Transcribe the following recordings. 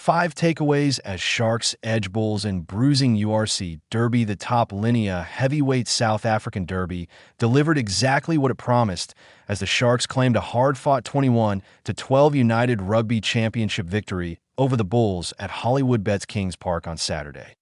5 takeaways as Sharks edge Bulls in bruising URC Derby. The top linea heavyweight South African Derby delivered exactly what it promised as the Sharks claimed a hard-fought 21-12 United Rugby Championship victory over the Bulls at Hollywoodbets Kings Park on Saturday.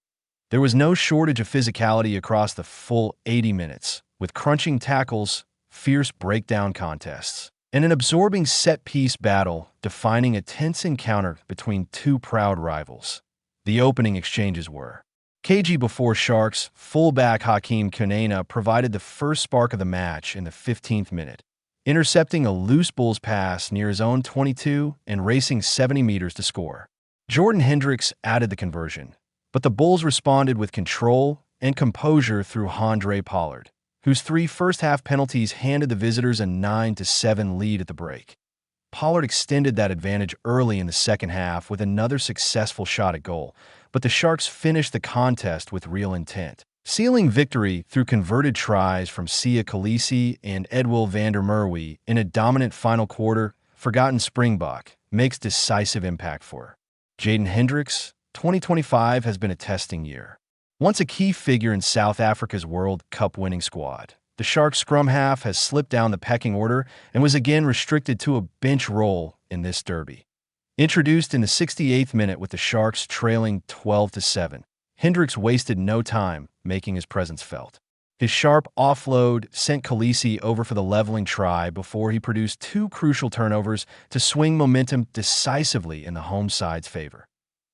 There was no shortage of physicality across the full 80 minutes, with crunching tackles, fierce breakdown contests, and an absorbing set-piece battle defining a tense encounter between two proud rivals. The opening exchanges were cagey before Sharks fullback Hakeem Kunena provided the first spark of the match in the 15th minute, intercepting a loose Bulls pass near his own 22 and racing 70 meters to score. Jaden Hendrikse added the conversion, but the Bulls responded with control and composure through Handré Pollard, whose 3 first-half penalties handed the visitors a 9-7 lead at the break. Pollard extended that advantage early in the second half with another successful shot at goal, but the Sharks finished the contest with real intent, sealing victory through converted tries from Kolisi and Edwill Merwe in a dominant final quarter. Forgotten Springbok makes decisive impact for Jaden Hendrikse. 2025 has been a testing year. Once a key figure in South Africa's World Cup winning squad, the Sharks scrum half has slipped down the pecking order and was again restricted to a bench role in this derby. Introduced in the 68th minute with the Sharks trailing 12-7, Hendrikse wasted no time making his presence felt. His sharp offload sent Kolisi over for the leveling try before he produced 2 crucial turnovers to swing momentum decisively in the home side's favor.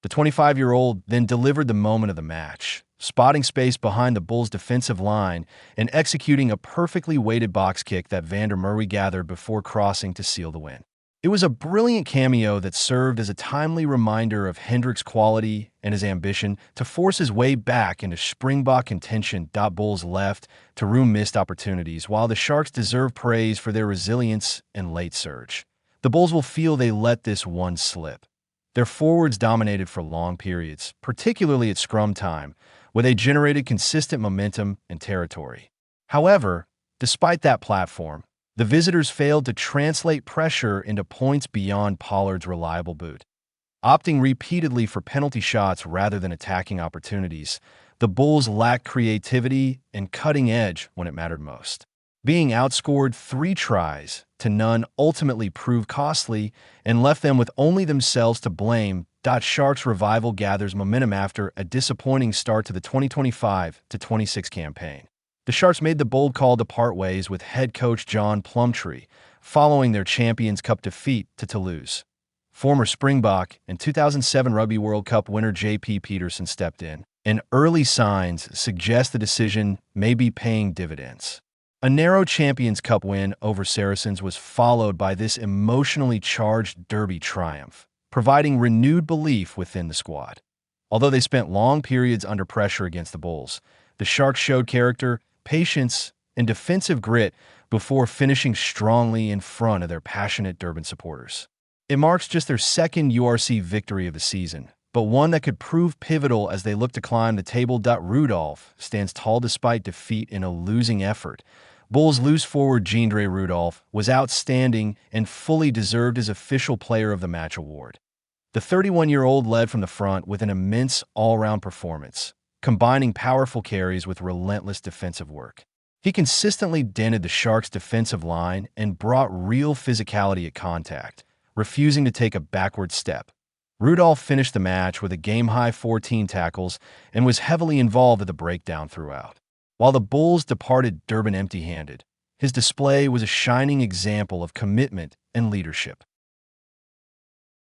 The 25-year-old then delivered the moment of the match, spotting space behind the Bulls' defensive line and executing a perfectly weighted box kick that Merwe gathered before crossing to seal the win. It was a brilliant cameo that served as a timely reminder of Hendrikse's quality and his ambition to force his way back into Springbok contention. Bulls left to room missed opportunities, while the Sharks deserve praise for their resilience and late surge. The Bulls will feel they let this one slip. Their forwards dominated for long periods, particularly at scrum time, where they generated consistent momentum and territory. However, despite that platform, the visitors failed to translate pressure into points beyond Pollard's reliable boot. Opting repeatedly for penalty shots rather than attacking opportunities, the Bulls lacked creativity and cutting edge when it mattered most. Being outscored 3-0 ultimately proved costly and left them with only themselves to blame. Sharks revival gathers momentum after a disappointing start to the 2025-26 campaign. The Sharks made the bold call to part ways with head coach John Plumtree following their Champions Cup defeat to Toulouse. Former Springbok and 2007 Rugby World Cup winner JP Pietersen stepped in, and early signs suggest the decision may be paying dividends. A narrow Champions Cup win over Saracens was followed by this emotionally charged Derby triumph, providing renewed belief within the squad. Although they spent long periods under pressure against the Bulls, the Sharks showed character, patience, and defensive grit before finishing strongly in front of their passionate Durban supporters. It marks just their second URC victory of the season, but one that could prove pivotal as they look to climb the table. Rudolph stands tall despite defeat in a losing effort. Bulls loose forward Handre Rudolph was outstanding and fully deserved his official Player of the Match award. The 31-year-old led from the front with an immense all-round performance, combining powerful carries with relentless defensive work. He consistently dented the Sharks' defensive line and brought real physicality at contact, refusing to take a backward step. Rudolph finished the match with a game-high 14 tackles and was heavily involved at the breakdown throughout. While the Bulls departed Durban empty-handed, his display was a shining example of commitment and leadership.